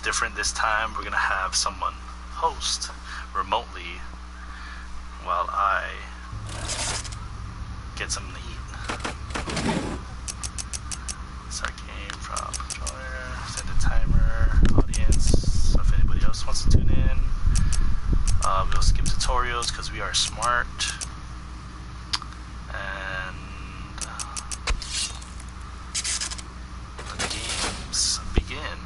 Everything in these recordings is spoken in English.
different this time. We're gonna have someone host remotely while I get something to eat. Start game from controller, set the timer, audience. So if anybody else wants to tune in, we'll skip tutorials because we are smart. And let the games begin.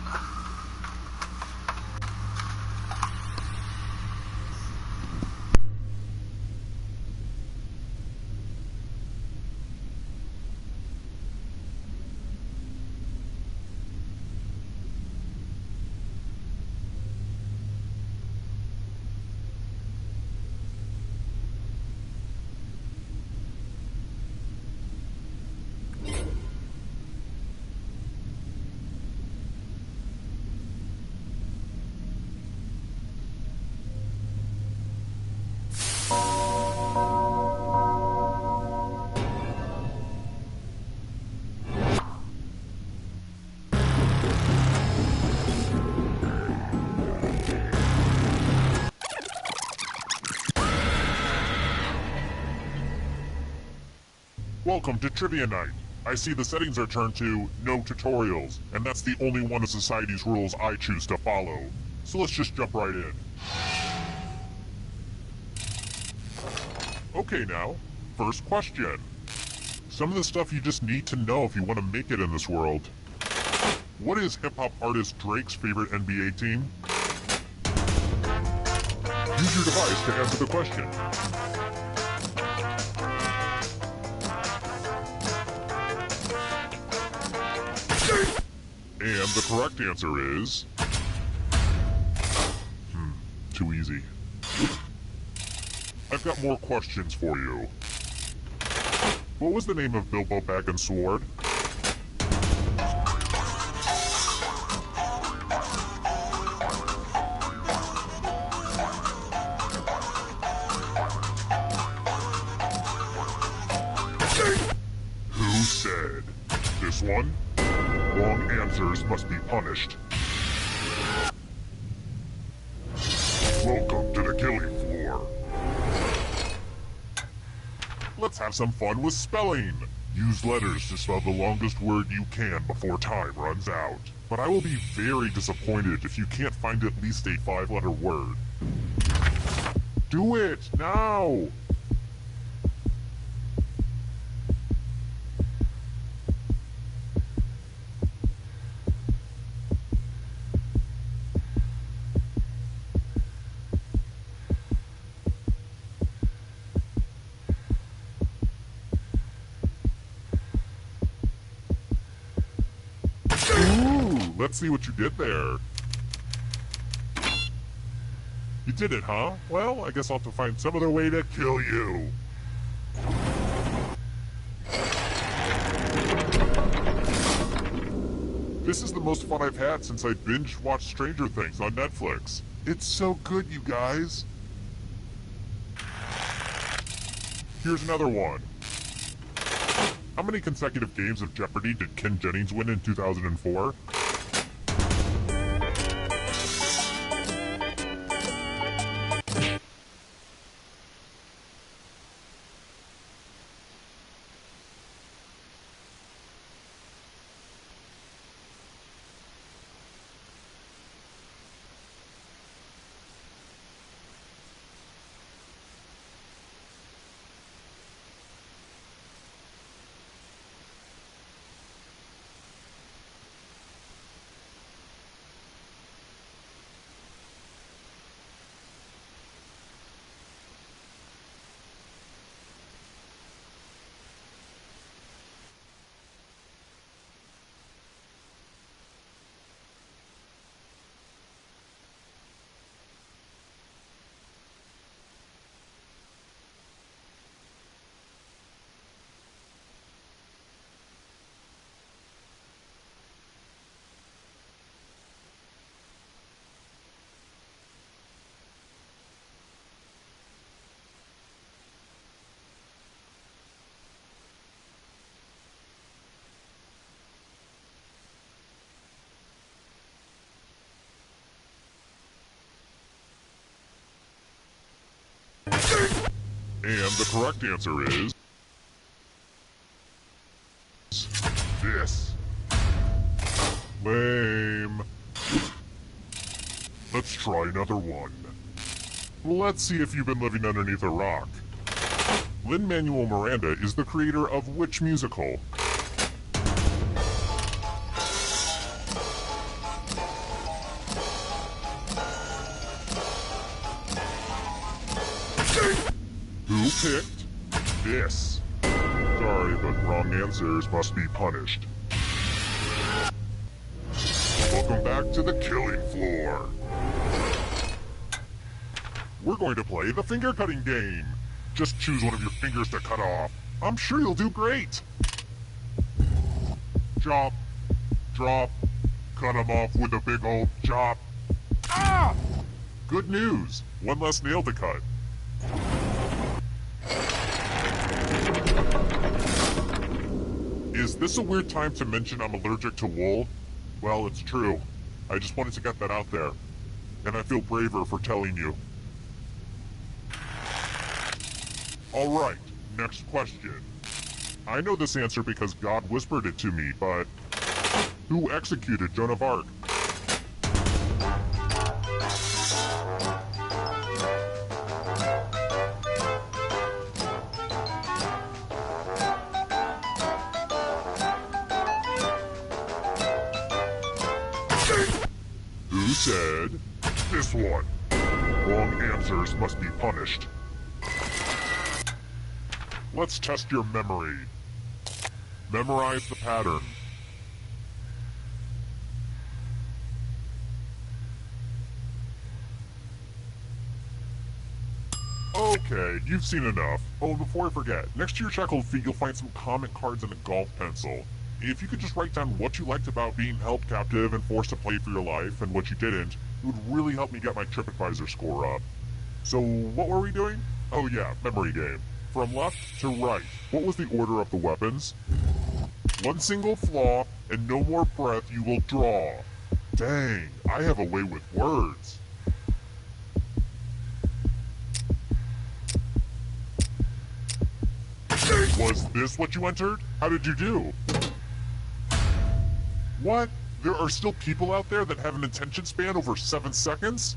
Welcome to Trivia Night. I see the settings are turned to no tutorials, and that's the only one of society's rules I choose to follow. So let's just jump right in. Okay now, first question. Some of the stuff you just need to know if you want to make it in this world. What is hip-hop artist Drake's favorite NBA team? Use your device to answer the question. And the correct answer is... too easy. I've got more questions for you. What was the name of Bilbo Baggins' sword? Who said? This one? Wrong answers must be punished. Welcome to the killing floor. Let's have some fun with spelling. Use letters to spell the longest word you can before time runs out. But I will be very disappointed if you can't find at least a 5-letter word. Do it, now! Let's see what you did there. You did it, huh? Well, I guess I'll have to find some other way to kill you. This is the most fun I've had since I binge-watched Stranger Things on Netflix. It's so good, you guys. Here's another one. How many consecutive games of Jeopardy did Ken Jennings win in 2004? And the correct answer is... this. Lame. Let's try another one. Let's see if you've been living underneath a rock. Lin-Manuel Miranda is the creator of which musical? Who picked this? Sorry, but wrong answers must be punished. Welcome back to the killing floor. We're going to play the finger cutting game. Just choose one of your fingers to cut off. I'm sure you'll do great. Chop, drop, cut them off with a big old chop. Ah! Good news, one less nail to cut. Is this a weird time to mention I'm allergic to wool? Well, it's true. I just wanted to get that out there. And I feel braver for telling you. Alright, next question. I know this answer because God whispered it to me, but... who executed Joan of Arc? Who said this one? Wrong answers must be punished. Let's test your memory. Memorize the pattern. Okay, you've seen enough. Oh, and before I forget, next to your shackled feet you'll find some comment cards and a golf pencil. If you could just write down what you liked about being held captive and forced to play for your life, and what you didn't, it would really help me get my TripAdvisor score up. So, what were we doing? Oh yeah, memory game. From left to right, what was the order of the weapons? One single flaw, and no more breath you will draw. Dang, I have a way with words. Was this what you entered? How did you do? What? There are still people out there that have an attention span over 7 seconds?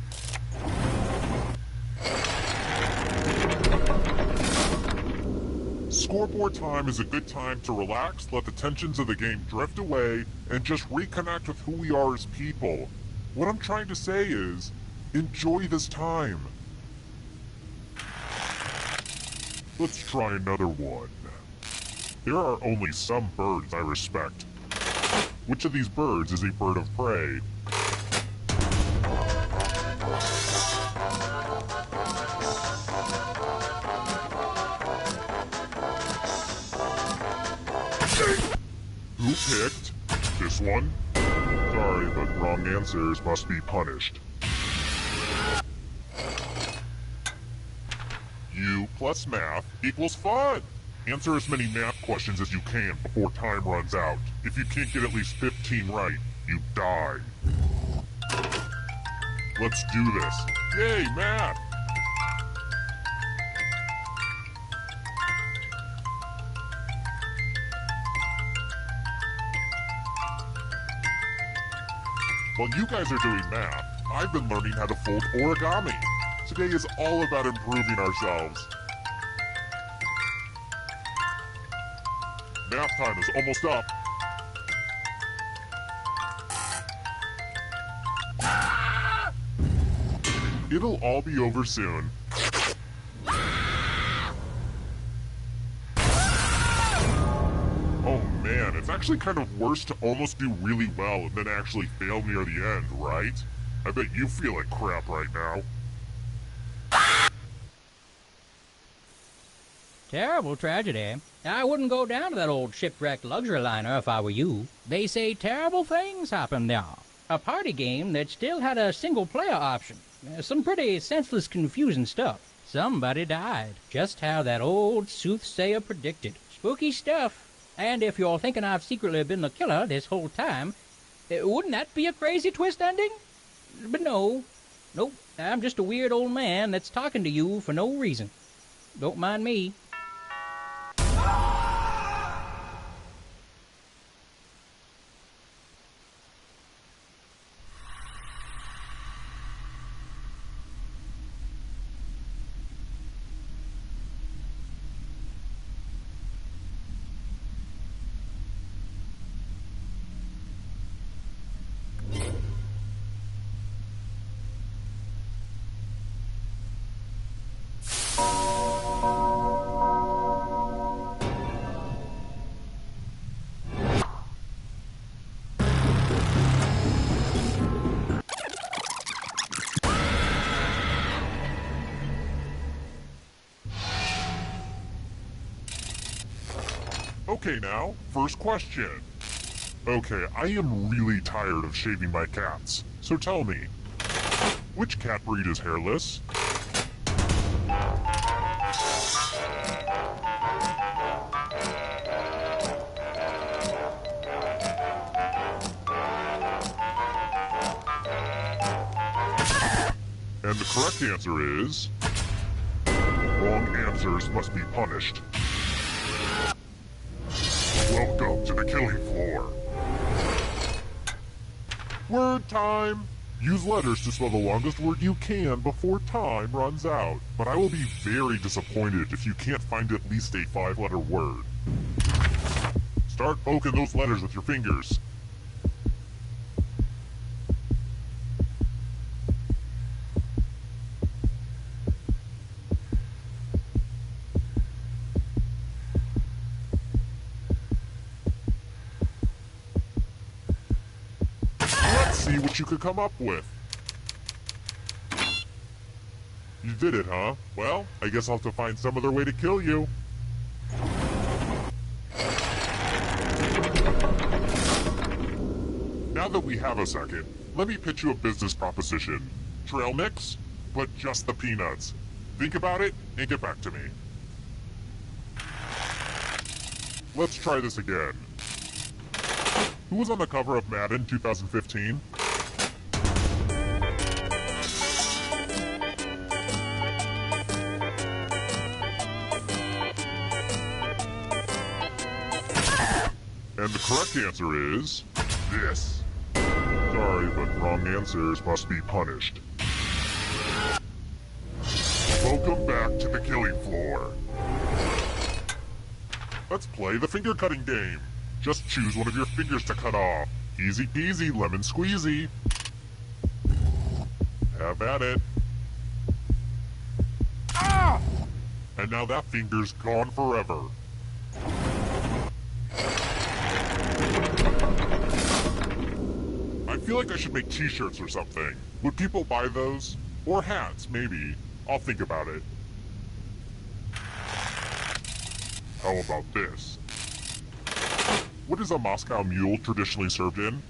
Scoreboard time is a good time to relax, let the tensions of the game drift away, and just reconnect with who we are as people. What I'm trying to say is, enjoy this time. Let's try another one. There are only some birds I respect. Which of these birds is a bird of prey? Who picked this one? Sorry, but wrong answers must be punished. U plus math equals fun. Answer as many math questions as you can before time runs out. If you can't get at least 15 right, you die. Let's do this. Yay, math! While you guys are doing math, I've been learning how to fold origami. Today is all about improving ourselves. Math time is almost up. It'll all be over soon. Oh man, it's actually kind of worse to almost do really well and then actually fail near the end, right? I bet you feel like crap right now. Terrible tragedy. I wouldn't go down to that old shipwrecked luxury liner if I were you. They say terrible things happened there. A party game that still had a single-player option. Some pretty senseless, confusing stuff. Somebody died. Just how that old soothsayer predicted. Spooky stuff. And if you're thinking I've secretly been the killer this whole time, wouldn't that be a crazy twist ending? But no, Nope, I'm just a weird old man that's talking to you for no reason. Don't mind me. Okay now, first question. Okay, I am really tired of shaving my cats, so tell me, which cat breed is hairless? And the correct answer is... wrong answers must be punished. Welcome to the killing floor. Word time! Use letters to spell the longest word you can before time runs out. But I will be very disappointed if you can't find at least a 5-letter word. Start poking those letters with your fingers. See what you could come up with. You did it, huh? Well, I guess I'll have to find some other way to kill you. Now that we have a second, let me pitch you a business proposition. Trail mix, but just the peanuts. Think about it and get back to me. Let's try this again. Who was on the cover of Madden 2015? And the correct answer is... this. Sorry, but wrong answers must be punished. Welcome back to the killing floor. Let's play the finger cutting game. Just choose one of your fingers to cut off. Easy peasy, lemon squeezy. Have at it. Ah! And now that finger's gone forever. I feel like I should make t-shirts or something. Would people buy those? Or hats, maybe. I'll think about it. How about this? What is a Moscow Mule traditionally served in?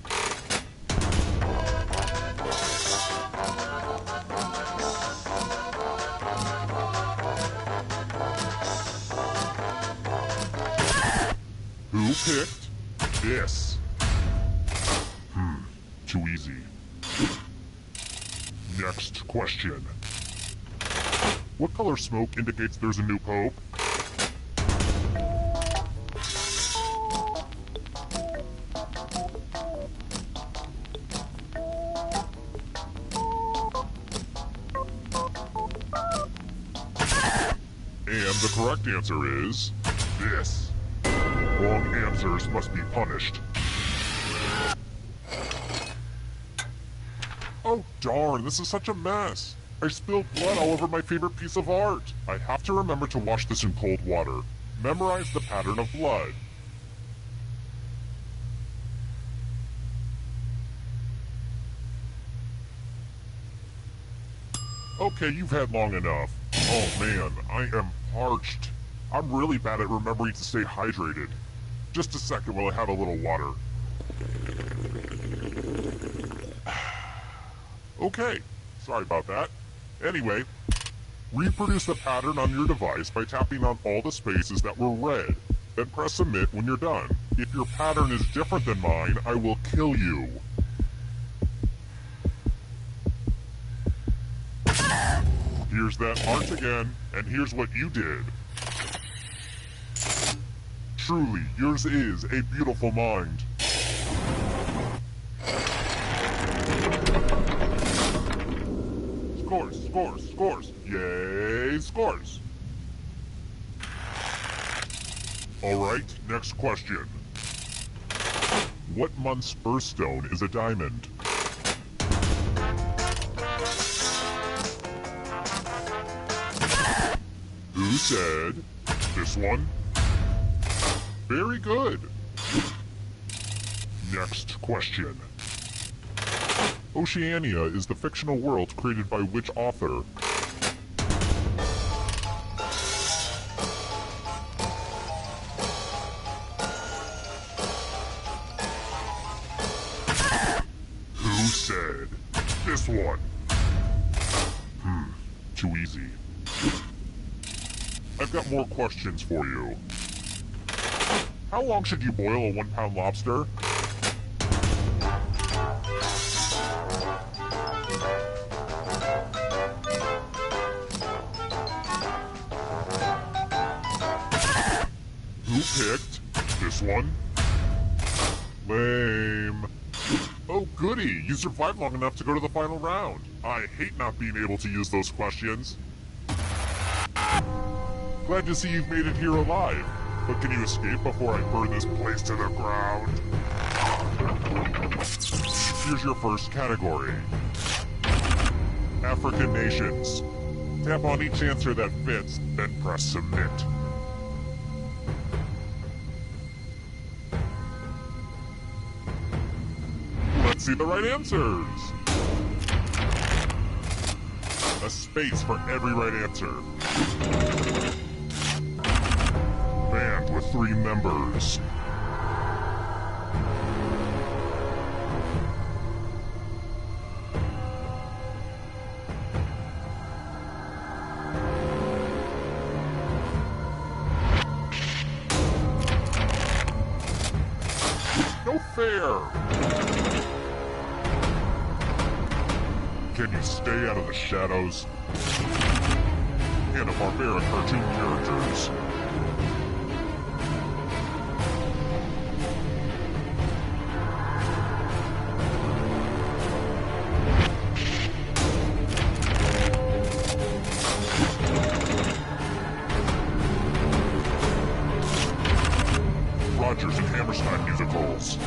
Who picked this? Too easy. Next question. What color smoke indicates there's a new pope? And the correct answer is... this. Wrong answers must be punished. Oh darn, this is such a mess. I spilled blood all over my favorite piece of art. I have to remember to wash this in cold water. Memorize the pattern of blood. Okay, you've had long enough. Oh man, I am parched. I'm really bad at remembering to stay hydrated. Just a second while I have a little water. Okay, sorry about that. Anyway, reproduce the pattern on your device by tapping on all the spaces that were red. Then press submit when you're done. If your pattern is different than mine, I will kill you. Here's that heart again, and here's what you did. Truly, yours is a beautiful mind. Scores, scores, scores. Yay, scores. Alright, next question. What month's birthstone is a diamond? Who said this one? Very good. Next question. Oceania is the fictional world created by which author? Who said this one? Too easy. I've got more questions for you. How long should you boil a 1-pound lobster? Who picked this one? Lame. Oh goody, you survived long enough to go to the final round. I hate not being able to use those questions. Glad to see you've made it here alive. But can you escape before I burn this place to the ground? Here's your first category. African nations. Tap on each answer that fits, then press submit. Let's see the right answers. A space for every right answer. Band with 3 members. No fair! Can you stay out of the shadows? And a barbaric cartoon characters. Rogers and Hammerstein musicals.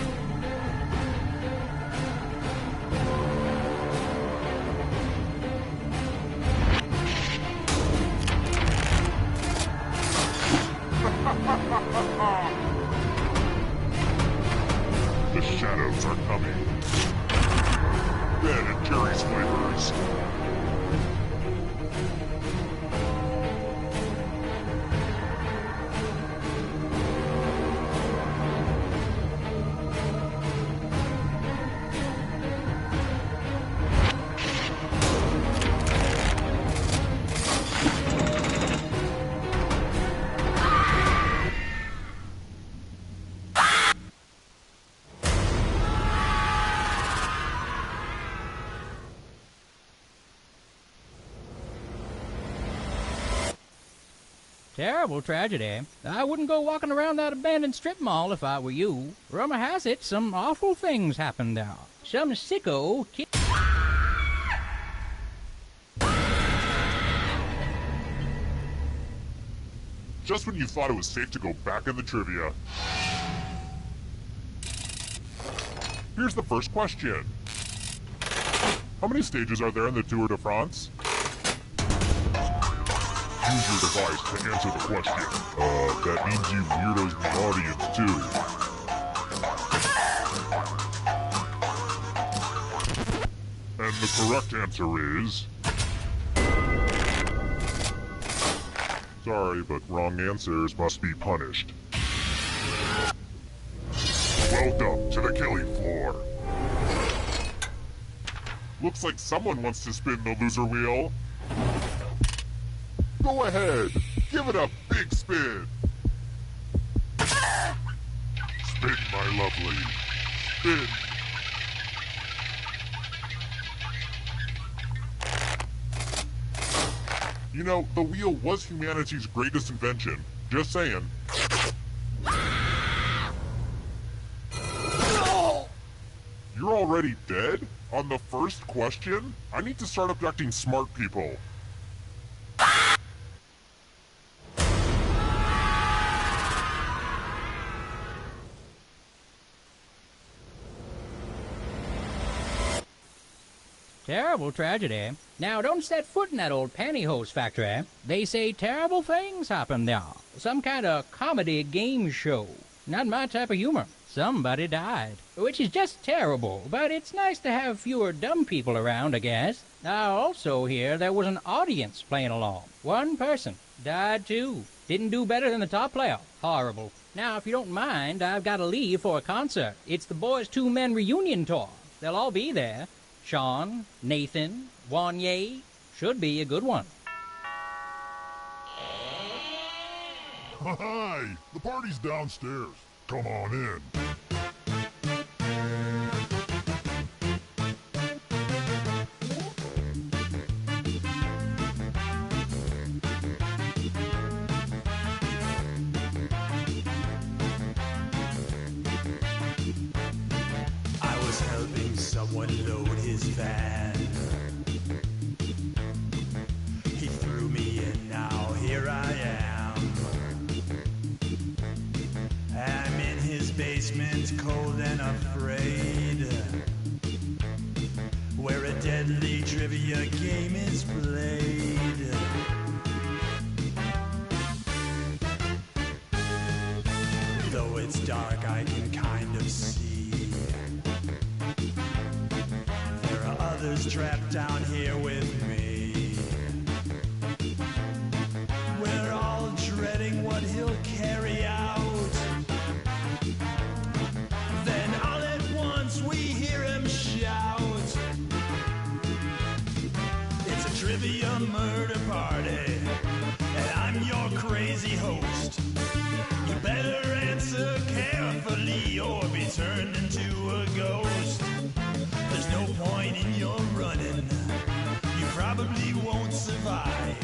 The shadows are coming. Ben and Jerry's flavors. Terrible tragedy. I wouldn't go walking around that abandoned strip mall if I were you. Rumor has it some awful things happened there. Some sicko kid. Just when you thought it was safe to go back in the trivia. Here's the first question. How many stages are there in the Tour de France? Use your device to answer the question. That means you weirdos in the audience, too. And the correct answer is... Sorry, but wrong answers must be punished. Welcome to the killing floor. Looks like someone wants to spin the loser wheel. Go ahead, give it a big spin. Spin, my lovely. Spin. You know, the wheel was humanity's greatest invention. Just saying. You're already dead? On the first question? I need to start abducting smart people. Terrible tragedy. Now, don't set foot in that old pantyhose factory. They say terrible things happen there. Some kind of comedy game show. Not my type of humor. Somebody died. Which is just terrible, but it's nice to have fewer dumb people around, I guess. I also hear there was an audience playing along. One person died too. Didn't do better than the top player. Horrible. Now, if you don't mind, I've got to leave for a concert. It's the Boys Two Men reunion tour. They'll all be there. Sean, Nathan, Wanye. Should be a good one. Hi! The party's downstairs. Come on in. I was helping someone load his van. He threw me in, now here I am. I'm in his basement, cold and afraid, where a deadly trivia game is played. Though it's dark, I can kind of see there are others trapped down here with me. We're all dreading what he'll carry out. Then all at once we hear him shout. It's a trivia murder party, and I'm your crazy host. You better answer carefully or be turned into a ghost. There's no point in your running, you probably won't survive.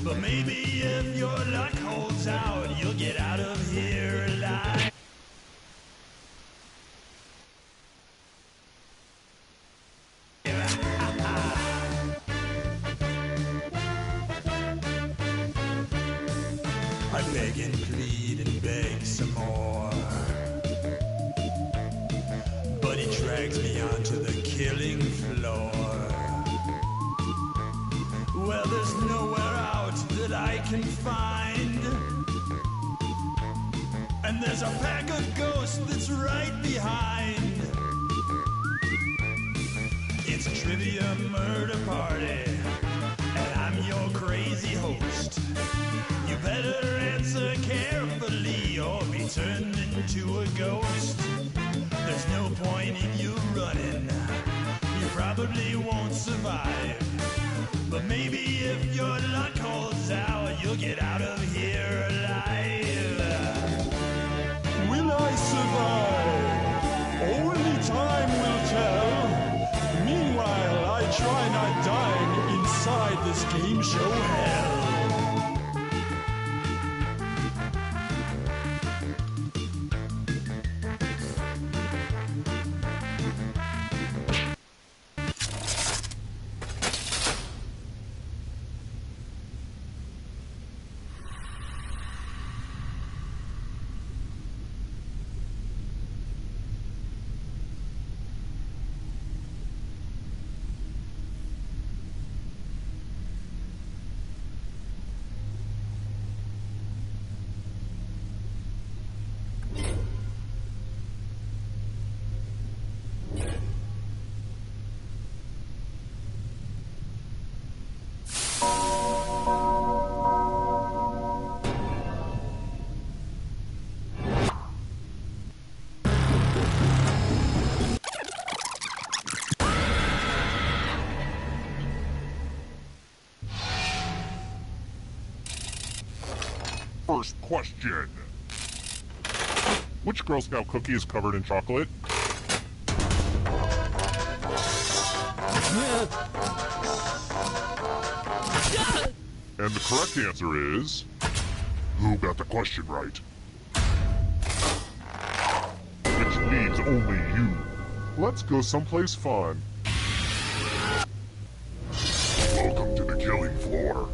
But maybe if your luck holds out, you'll get out of here alive. I beg and plead and beg some more, but he drags me onto the killing floor. Well, there's nowhere out that I can find, and there's a pack of ghosts that's right behind. It's a trivia murder party, and I'm your crazy host. You better answer carefully or be turned into a ghost. There's no point in you running, you probably won't survive. But maybe if your luck holds out, you'll get out of here alive. Will I survive? Only time will tell. Meanwhile, I try not dying inside this game show hell. First question. Which Girl Scout cookie is covered in chocolate? And the correct answer is... Who got the question right? Which leaves only you. Let's go someplace fun. Welcome to the killing floor.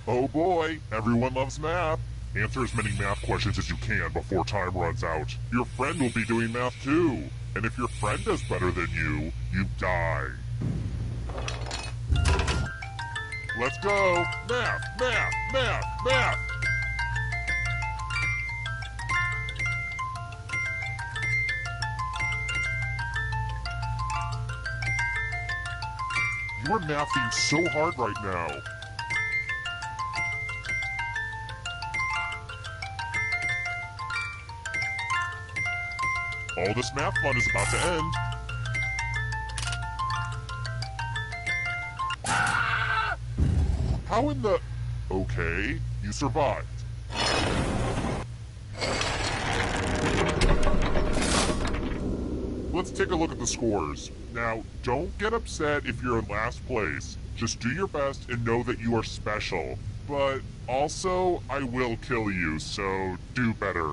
Oh boy, everyone loves math. Answer as many math questions as you can before time runs out. Your friend will be doing math too. And if your friend does better than you, you die. Let's go! Math! Math! Math! Math! You're mathing so hard right now. All this math fun is about to end. How in the... Okay, you survived. Let's take a look at the scores. Now, don't get upset if you're in last place. Just do your best and know that you are special. But also, I will kill you, so do better.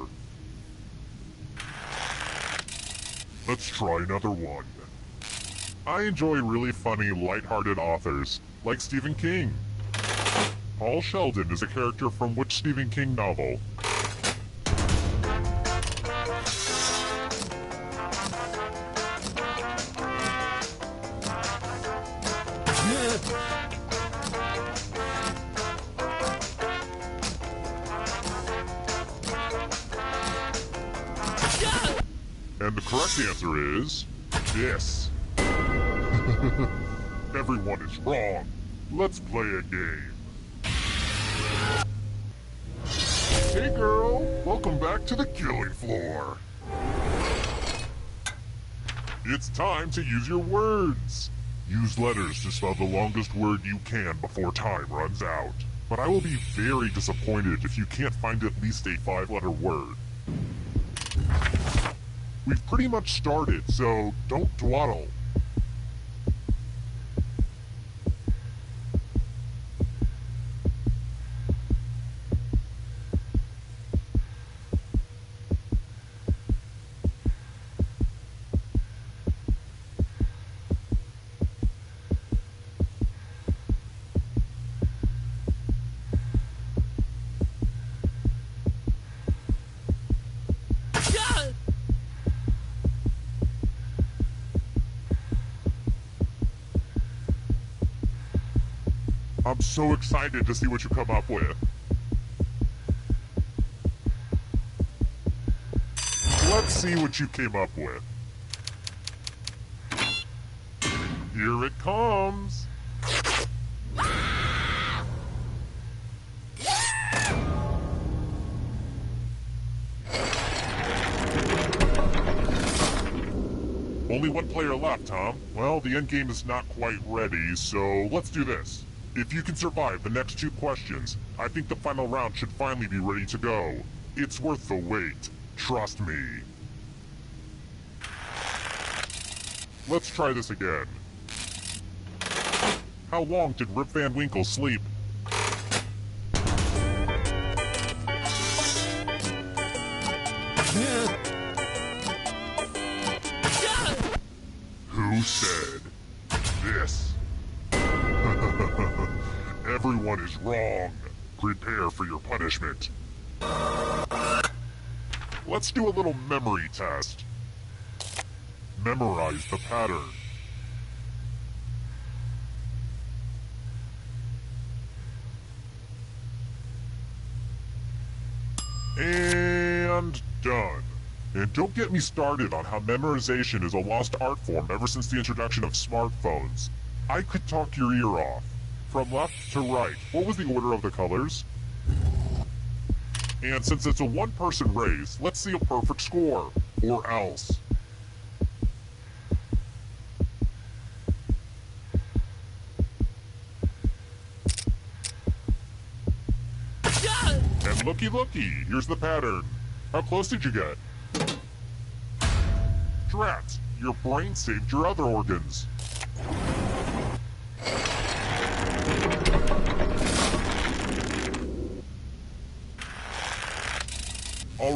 Let's try another one. I enjoy really funny, lighthearted authors, like Stephen King. Paul Sheldon is a character from which Stephen King novel? And the correct answer is... this. Everyone is wrong. Let's play a game. Hey girl, welcome back to the killing floor. It's time to use your words. Use letters to spell the longest word you can before time runs out. But I will be very disappointed if you can't find at least a 5-letter word. We've pretty much started, so don't dawdle. I'm so excited to see what you come up with. Let's see what you came up with. Here it comes. Only one player left, Tom. Well, the end game is not quite ready, so let's do this. If you can survive the next 2 questions, I think the final round should finally be ready to go. It's worth the wait. Trust me. Let's try this again. How long did Rip Van Winkle sleep? Who said this? Everyone is wrong. Prepare for your punishment. Let's do a little memory test. Memorize the pattern. And done. And don't get me started on how memorization is a lost art form ever since the introduction of smartphones. I could talk your ear off. From left to right, what was the order of the colors? And since it's a one-person race, let's see a perfect score. Or else. And looky, here's the pattern. How close did you get? Drat, your brain saved your other organs.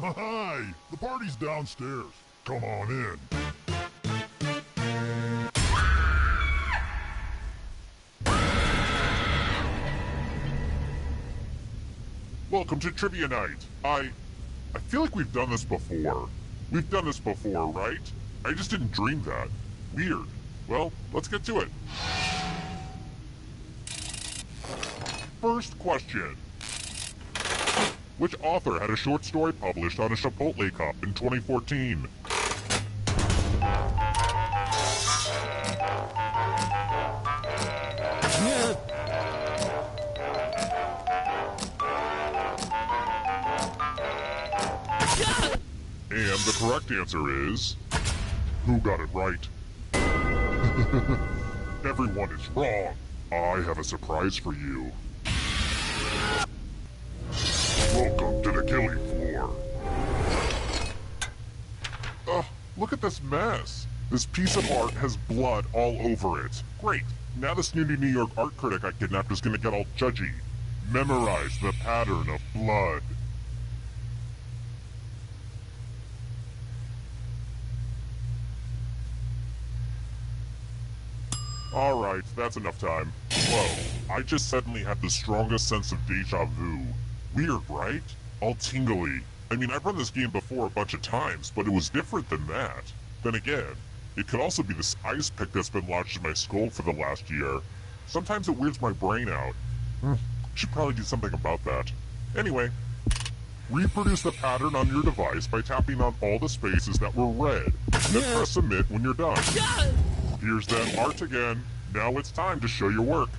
Hi! The party's downstairs. Come on in. Welcome to Trivia Night. I feel like we've done this before. We've done this before, right? I just didn't dream that. Weird. Well, let's get to it. First question. Which author had a short story published on a Chipotle cup in 2014? And the correct answer is... Who got it right? Everyone is wrong. I have a surprise for you. Welcome to the killing floor. Look at this mess. This piece of art has blood all over it. Great. Now the snooty New York art critic I kidnapped is gonna get all judgy. Memorize the pattern of blood. Alright, that's enough time. Whoa, I just suddenly had the strongest sense of deja vu. Weird, right? All tingly. I mean, I've run this game before a bunch of times, but it was different than that. Then again, it could also be this ice pick that's been lodged in my skull for the last year. Sometimes it weirds my brain out. Should probably do something about that. Anyway, reproduce the pattern on your device by tapping on all the spaces that were red. Then press submit when you're done. Here's that art again. Now it's time to show your work.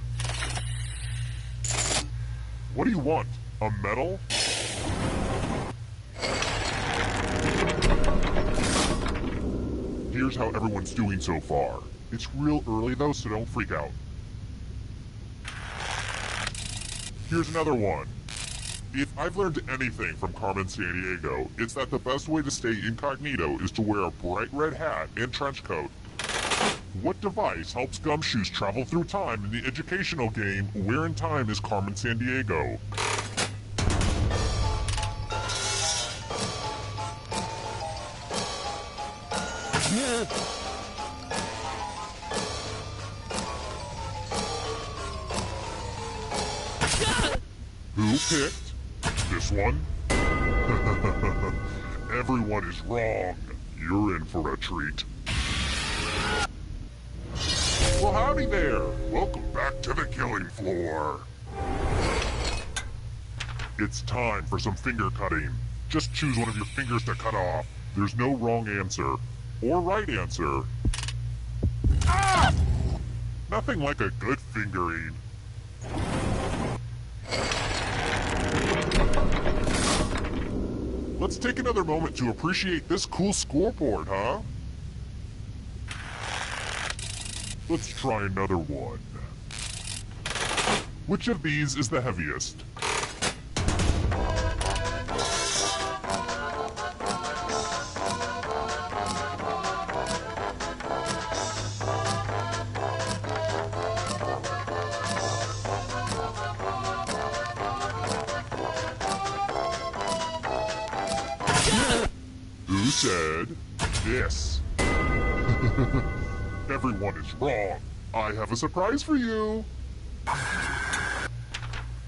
What do you want? A medal? Here's how everyone's doing so far. It's real early though, so don't freak out. Here's another one. If I've learned anything from Carmen Sandiego, it's that the best way to stay incognito is to wear a bright red hat and trench coat. What device helps gumshoes travel through time in the educational game Where in Time is Carmen Sandiego? Who picked this one? Everyone is wrong. You're in for a treat. Well, howdy there. Welcome back to the killing floor. It's time for some finger cutting. Just choose one of your fingers to cut off. There's no wrong answer or right answer. Ah! Nothing like a good fingering. Let's take another moment to appreciate this cool scoreboard, huh? Let's try another one. Which of these is the heaviest? Who said this? Everyone is wrong. I have a surprise for you.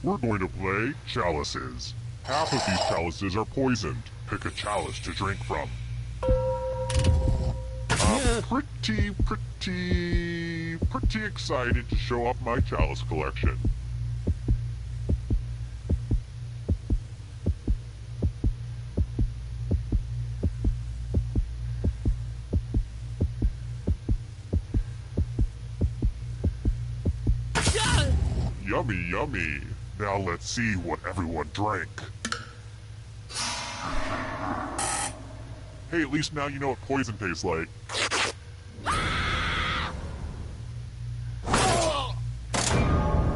We're going to play chalices. Half of these chalices are poisoned. Pick a chalice to drink from. I'm pretty excited to show off my chalice collection. Yummy, yummy. Now let's see what everyone drank. Hey, at least now you know what poison tastes like.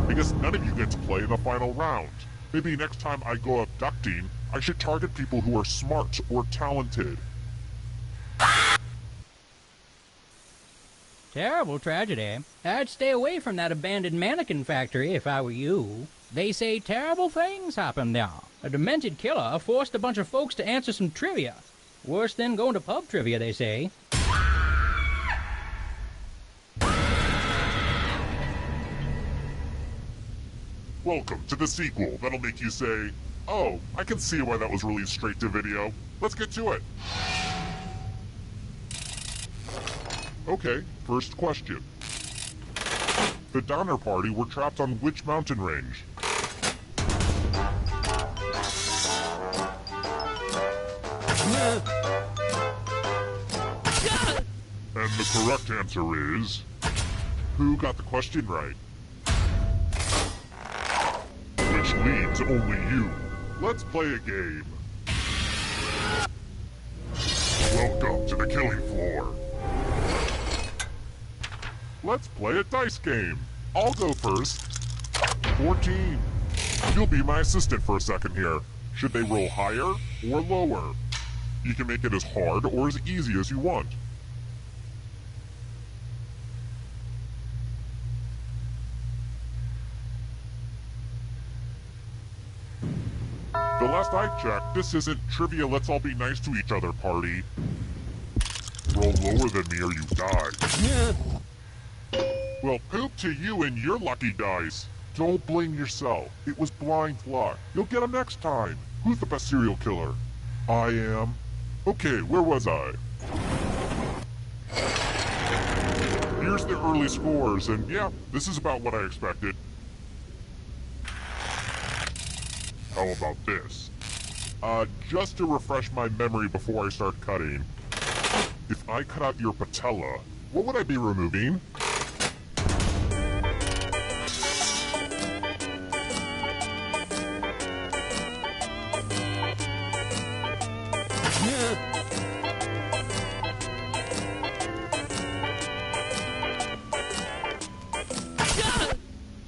I guess none of you get to play in the final round. Maybe next time I go abducting, I should target people who are smart or talented. Terrible tragedy. I'd stay away from that abandoned mannequin factory if I were you. They say terrible things happen there. A demented killer forced a bunch of folks to answer some trivia. Worse than going to pub trivia, they say. Welcome to the sequel that'll make you say, oh, I can see why that was released straight to video. Let's get to it. Okay, first question. The Donner Party were trapped on which mountain range? And the correct answer is... Who got the question right? Which leads only you. Let's play a game. Welcome to the killing floor. Let's play a dice game. I'll go first. 14. You'll be my assistant for a second here. Should they roll higher or lower? You can make it as hard or as easy as you want. The last I checked, this isn't Trivia Let's All Be Nice to Each Other party. Roll lower than me or you die. Well, poop to you and your lucky dice. Don't blame yourself. It was blind luck. You'll get them next time. Who's the best serial killer? I am. Okay, where was I? Here's the early scores, and yeah, this is about what I expected. How about this? Just to refresh my memory before I start cutting. If I cut out your patella, what would I be removing?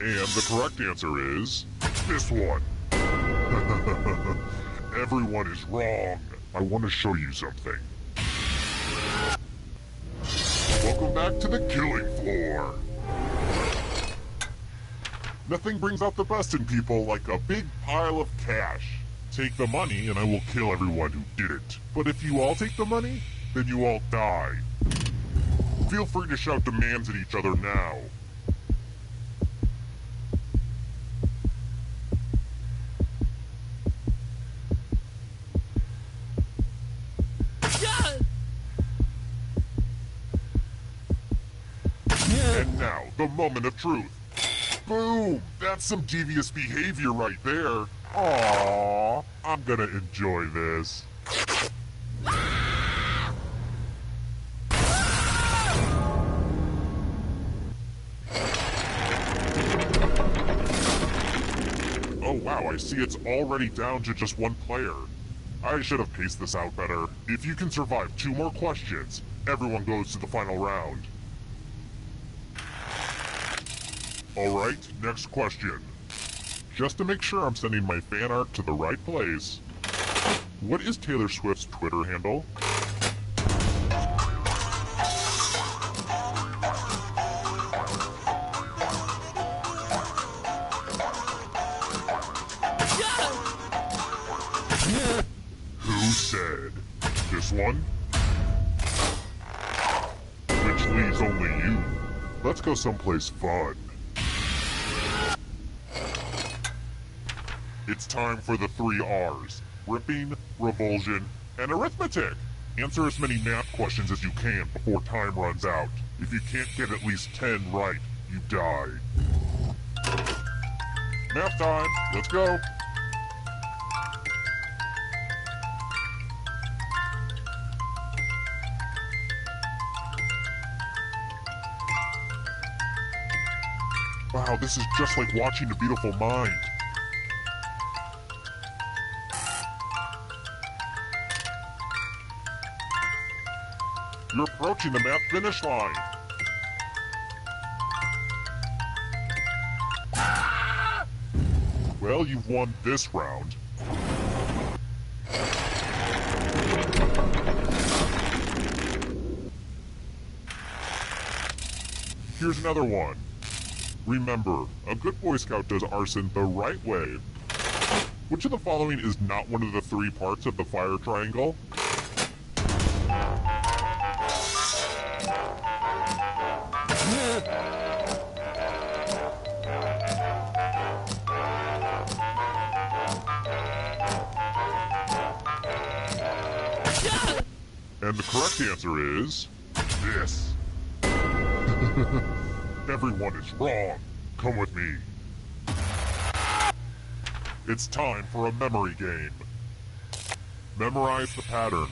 And the correct answer is... this one. Everyone is wrong. I want to show you something. Welcome back to the killing floor. Nothing brings out the best in people like a big pile of cash. Take the money and I will kill everyone who did it. But if you all take the money, then you all die. Feel free to shout demands at each other now. And now, the moment of truth. Boom! That's some devious behavior right there. Aww, I'm gonna enjoy this. Oh wow, I see it's already down to just one player. I should have paced this out better. If you can survive 2 more questions, everyone goes to the final round. Alright, next question. Just to make sure I'm sending my fan art to the right place. What is Taylor Swift's Twitter handle? Who said? This one? Which leaves only you. Let's go someplace fun. It's time for the 3 R's. Ripping, revulsion, and arithmetic. Answer as many math questions as you can before time runs out. If you can't get at least 10 right, you die. Math time, let's go. Wow, this is just like watching A Beautiful Mind. You're approaching the math finish line. Well, you've won this round. Here's another one. Remember, a good Boy Scout does arson the right way. Which of the following is not one of the three parts of the fire triangle? And the correct answer is this. Everyone is wrong. Come with me. It's time for a memory game. Memorize the pattern.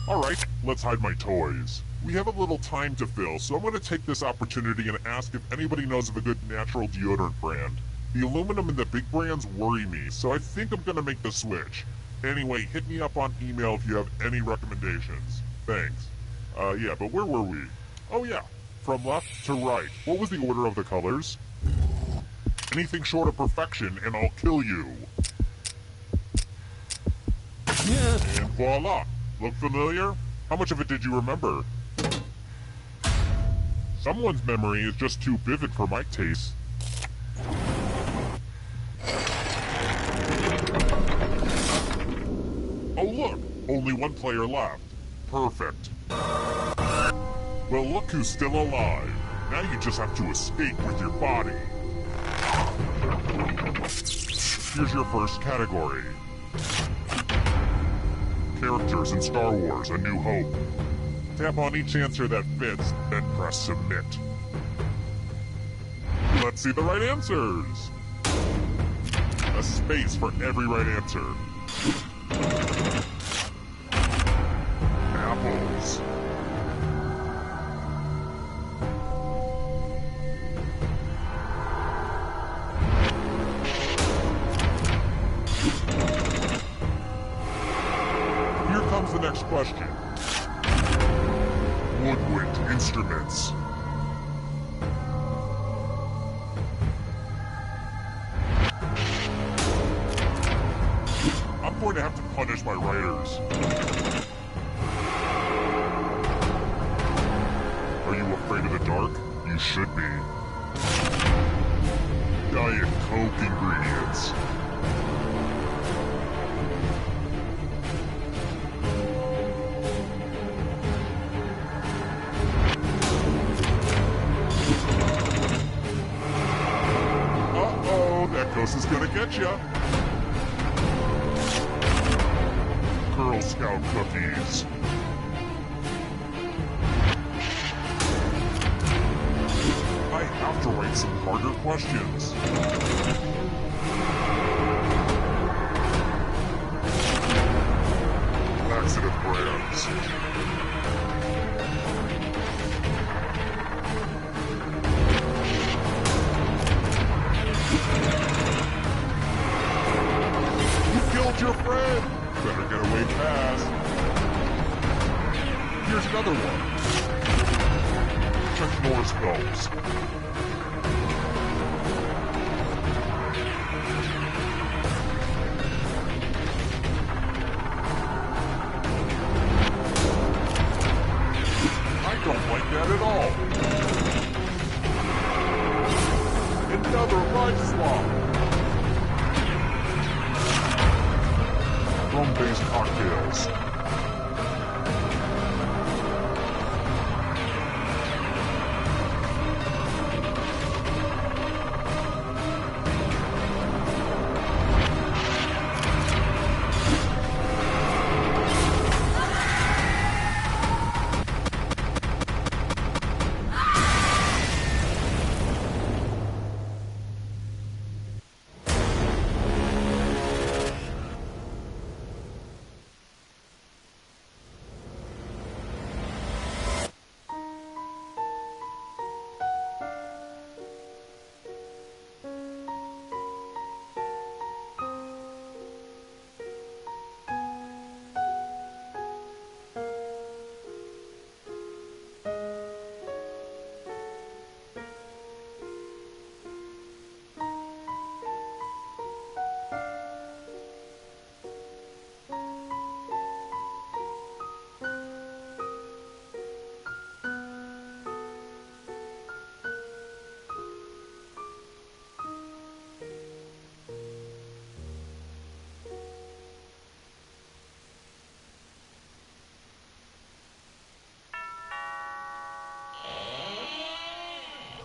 Alright, let's hide my toys. We have a little time to fill, so I'm going to take this opportunity and ask if anybody knows of a good natural deodorant brand. The aluminum and the big brands worry me, so I think I'm going to make the switch. Anyway, hit me up on email if you have any recommendations. Thanks. Yeah, but where were we? Oh yeah, from left to right. What was the order of the colors? Anything short of perfection and I'll kill you. And voila! Look familiar? How much of it did you remember? Someone's memory is just too vivid for my taste. Oh look! Only one player left. Perfect. Well, look who's still alive. Now you just have to escape with your body. Here's your first category. Characters in Star Wars: A New Hope. Tap on each answer that fits, then press submit. Let's see the right answers. A space for every right answer. Apples. Here comes the next question. Woodwind instruments. I'm going to have to punish my writers. Are you afraid of the dark? You should be. Diet Coke ingredients. Uh-oh, that ghost is gonna get ya. Girl Scout cookies. I have to write some harder questions. Accident brands. You killed your friend! Better get away fast. Here's another one. Chuck Norris films. I don't like that at all. Another life swap. Rum-based cocktails.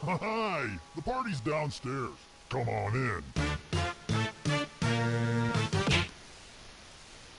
Hi! The party's downstairs. Come on in.